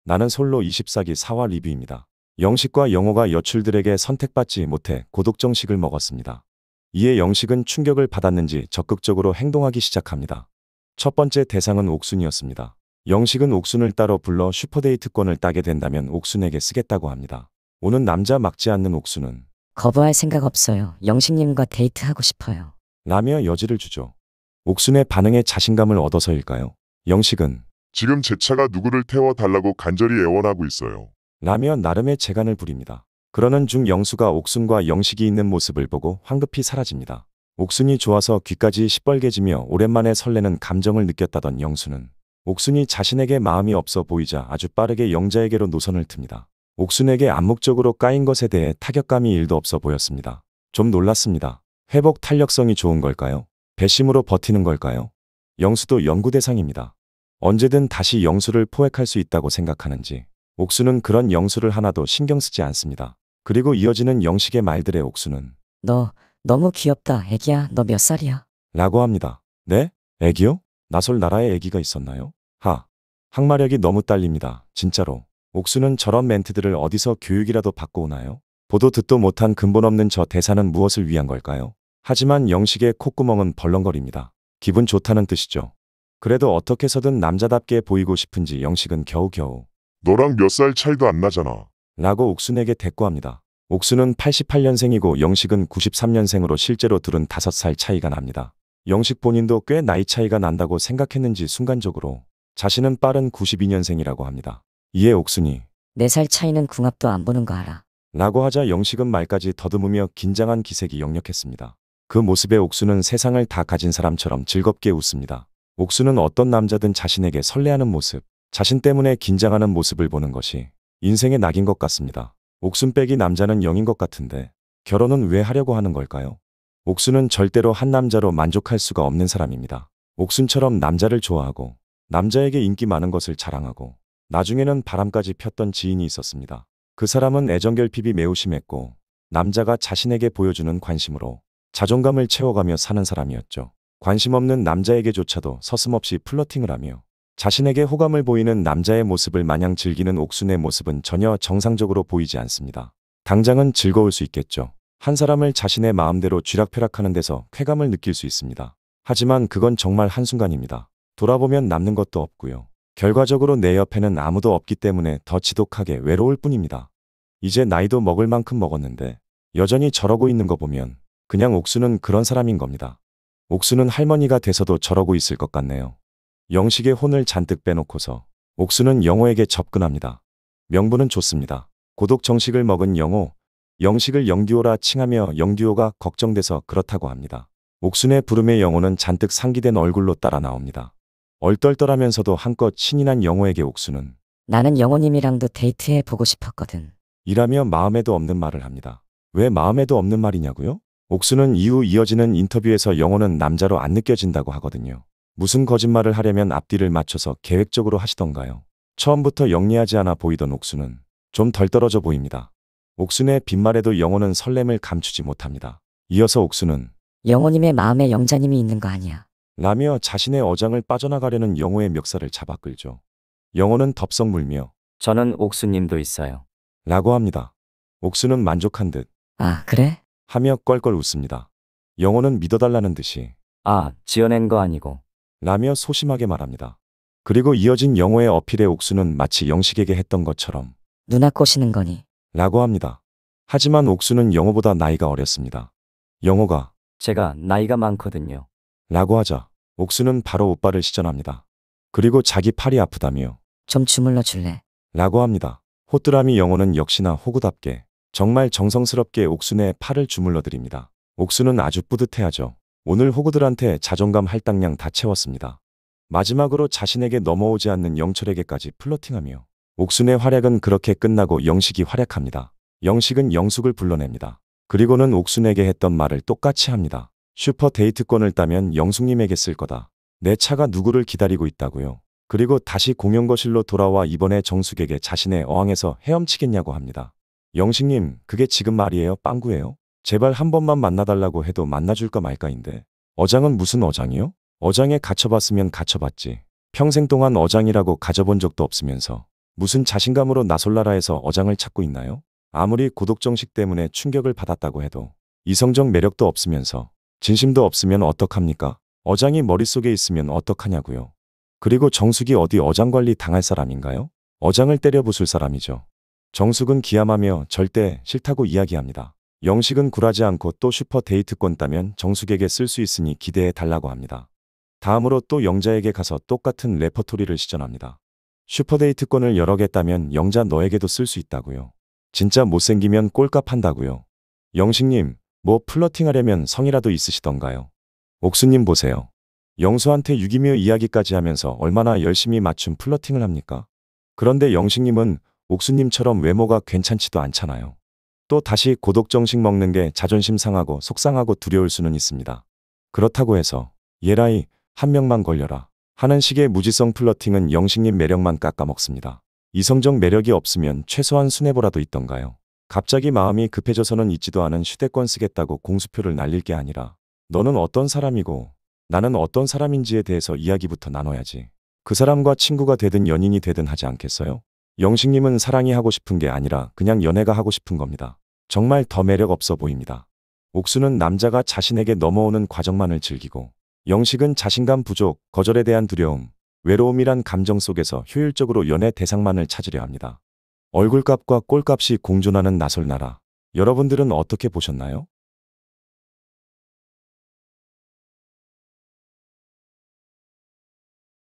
나는 솔로 24기 4화 리뷰입니다. 영식과 영호가 여출들에게 선택받지 못해 고독정식을 먹었습니다. 이에 영식은 충격을 받았는지 적극적으로 행동하기 시작합니다. 첫 번째 대상은 옥순이었습니다. 영식은 옥순을 따로 불러 슈퍼데이트권을 따게 된다면 옥순에게 쓰겠다고 합니다. 오는 남자 막지 않는 옥순은 거부할 생각 없어요. 영식님과 데이트하고 싶어요. 라며 여지를 주죠. 옥순의 반응에 자신감을 얻어서일까요? 영식은 지금 제 차가 누구를 태워달라고 간절히 애원하고 있어요. 라며 나름의 재간을 부립니다. 그러는 중 영수가 옥순과 영식이 있는 모습을 보고 황급히 사라집니다. 옥순이 좋아서 귀까지 시뻘개지며 오랜만에 설레는 감정을 느꼈다던 영수는 옥순이 자신에게 마음이 없어 보이자 아주 빠르게 영자에게로 노선을 틉니다. 옥순에게 암묵적으로 까인 것에 대해 타격감이 1도 없어 보였습니다. 좀 놀랐습니다. 회복 탄력성이 좋은 걸까요? 배심으로 버티는 걸까요? 영수도 연구 대상입니다. 언제든 다시 영수를 포획할 수 있다고 생각하는지 옥수는 그런 영수를 하나도 신경 쓰지 않습니다. 그리고 이어지는 영식의 말들에 옥수는 너 너무 귀엽다. 애기야, 너 몇 살이야? 라고 합니다. 네? 애기요? 나솔 나라에 애기가 있었나요? 항마력이 너무 딸립니다. 진짜로. 옥수는 저런 멘트들을 어디서 교육이라도 받고 오나요? 보도 듣도 못한 근본 없는 저 대사는 무엇을 위한 걸까요? 하지만 영식의 콧구멍은 벌렁거립니다. 기분 좋다는 뜻이죠. 그래도 어떻게 해서든 남자답게 보이고 싶은지 영식은 겨우겨우 너랑 몇 살 차이도 안 나잖아. 라고 옥순에게 대꾸합니다. 옥순은 88년생이고 영식은 93년생으로 실제로 둘은 5살 차이가 납니다. 영식 본인도 꽤 나이 차이가 난다고 생각했는지 순간적으로 자신은 빠른 92년생이라고 합니다. 이에 옥순이 4살 차이는 궁합도 안 보는 거 알아. 라고 하자 영식은 말까지 더듬으며 긴장한 기색이 역력했습니다. 그 모습에 옥수는 세상을 다 가진 사람처럼 즐겁게 웃습니다. 옥수는 어떤 남자든 자신에게 설레하는 모습, 자신 때문에 긴장하는 모습을 보는 것이 인생의 낙인 것 같습니다. 옥순 빼기 남자는 0인 것 같은데 결혼은 왜 하려고 하는 걸까요? 옥수는 절대로 한 남자로 만족할 수가 없는 사람입니다. 옥순처럼 남자를 좋아하고 남자에게 인기 많은 것을 자랑하고 나중에는 바람까지 폈던 지인이 있었습니다. 그 사람은 애정결핍이 매우 심했고 남자가 자신에게 보여주는 관심으로 자존감을 채워가며 사는 사람이었죠. 관심 없는 남자에게조차도 서슴없이 플러팅을 하며 자신에게 호감을 보이는 남자의 모습을 마냥 즐기는 옥순의 모습은 전혀 정상적으로 보이지 않습니다. 당장은 즐거울 수 있겠죠. 한 사람을 자신의 마음대로 쥐락펴락하는 데서 쾌감을 느낄 수 있습니다. 하지만 그건 정말 한순간입니다. 돌아보면 남는 것도 없고요. 결과적으로 내 옆에는 아무도 없기 때문에 더 지독하게 외로울 뿐입니다. 이제 나이도 먹을 만큼 먹었는데 여전히 저러고 있는 거 보면 그냥 옥수는 그런 사람인 겁니다. 옥수는 할머니가 돼서도 저러고 있을 것 같네요. 영식의 혼을 잔뜩 빼놓고서 옥수는 영호에게 접근합니다. 명분은 좋습니다. 고독 정식을 먹은 영호, 영식을 영듀오라 칭하며 영듀오가 걱정돼서 그렇다고 합니다. 옥순의 부름에 영호는 잔뜩 상기된 얼굴로 따라 나옵니다. 얼떨떨하면서도 한껏 신이 난 영호에게 옥수는 나는 영호님이랑도 데이트해 보고 싶었거든. 이라며 마음에도 없는 말을 합니다. 왜 마음에도 없는 말이냐고요? 옥수는 이후 이어지는 인터뷰에서 영호는 남자로 안 느껴진다고 하거든요. 무슨 거짓말을 하려면 앞뒤를 맞춰서 계획적으로 하시던가요? 처음부터 영리하지 않아 보이던 옥수는 좀 덜 떨어져 보입니다. 옥순의 빈말에도 영호는 설렘을 감추지 못합니다. 이어서 옥수는 영호님의 마음에 영자님이 있는 거 아니야. 라며 자신의 어장을 빠져나가려는 영호의 멱살을 잡아 끌죠. 영호는 덥석 물며 저는 옥수님도 있어요. 라고 합니다. 옥수는 만족한 듯 아, 그래? 하며 껄껄 웃습니다. 영호는 믿어달라는 듯이 아, 지어낸 거 아니고. 라며 소심하게 말합니다. 그리고 이어진 영호의 어필에 옥수는 마치 영식에게 했던 것처럼 누나 꼬시는 거니? 라고 합니다. 하지만 옥수는 영호보다 나이가 어렸습니다. 영호가 제가 나이가 많거든요. 라고 하자 옥수는 바로 오빠를 시전합니다. 그리고 자기 팔이 아프다며 좀 주물러 줄래? 라고 합니다. 호뚜라미 영호는 역시나 호구답게 정말 정성스럽게 옥순의 팔을 주물러 드립니다. 옥수는 아주 뿌듯해하죠. 오늘 호구들한테 자존감 할당량 다 채웠습니다. 마지막으로 자신에게 넘어오지 않는 영철에게까지 플러팅하며 옥순의 활약은 그렇게 끝나고 영식이 활약합니다. 영식은 영숙을 불러냅니다. 그리고는 옥순에게 했던 말을 똑같이 합니다. 슈퍼 데이트권을 따면 영숙님에게 쓸 거다. 내 차가 누구를 기다리고 있다고요. 그리고 다시 공용거실로 돌아와 이번에 정숙에게 자신의 어항에서 헤엄치겠냐고 합니다. 영식님, 그게 지금 말이에요? 빵구예요? 제발 한 번만 만나달라고 해도 만나줄까 말까인데. 어장은 무슨 어장이요? 어장에 갇혀봤으면 갇혀봤지. 평생 동안 어장이라고 가져본 적도 없으면서 무슨 자신감으로 나솔라라에서 어장을 찾고 있나요? 아무리 고독정식 때문에 충격을 받았다고 해도 이성적 매력도 없으면서 진심도 없으면 어떡합니까? 어장이 머릿속에 있으면 어떡하냐고요. 그리고 정숙이 어디 어장관리 당할 사람인가요? 어장을 때려 부술 사람이죠. 정숙은 기함하며 절대 싫다고 이야기합니다. 영식은 굴하지 않고 또 슈퍼 데이트권 따면 정숙에게 쓸 수 있으니 기대해 달라고 합니다. 다음으로 또 영자에게 가서 똑같은 레퍼토리를 시전합니다. 슈퍼 데이트권을 여러 개 따면 영자 너에게도 쓸 수 있다고요. 진짜 못생기면 꼴값 한다고요. 영식님, 뭐 플러팅하려면 성이라도 있으시던가요? 옥수님 보세요. 영수한테 유기묘 이야기까지 하면서 얼마나 열심히 맞춤 플러팅을 합니까? 그런데 영식님은 옥수님처럼 외모가 괜찮지도 않잖아요. 또 다시 고독정식 먹는 게 자존심 상하고 속상하고 두려울 수는 있습니다. 그렇다고 해서 예라이 한 명만 걸려라 하는 식의 무지성 플러팅은 영식님 매력만 깎아먹습니다. 이성적 매력이 없으면 최소한 순애보라도 있던가요? 갑자기 마음이 급해져서는 있지도 않은 휴대권 쓰겠다고 공수표를 날릴 게 아니라 너는 어떤 사람이고 나는 어떤 사람인지에 대해서 이야기부터 나눠야지. 그 사람과 친구가 되든 연인이 되든 하지 않겠어요? 영식님은 사랑이 하고 싶은 게 아니라 그냥 연애가 하고 싶은 겁니다. 정말 더 매력 없어 보입니다. 옥수는 남자가 자신에게 넘어오는 과정만을 즐기고 영식은 자신감 부족, 거절에 대한 두려움, 외로움이란 감정 속에서 효율적으로 연애 대상만을 찾으려 합니다. 얼굴값과 꼴값이 공존하는 나솔나라. 여러분들은 어떻게 보셨나요?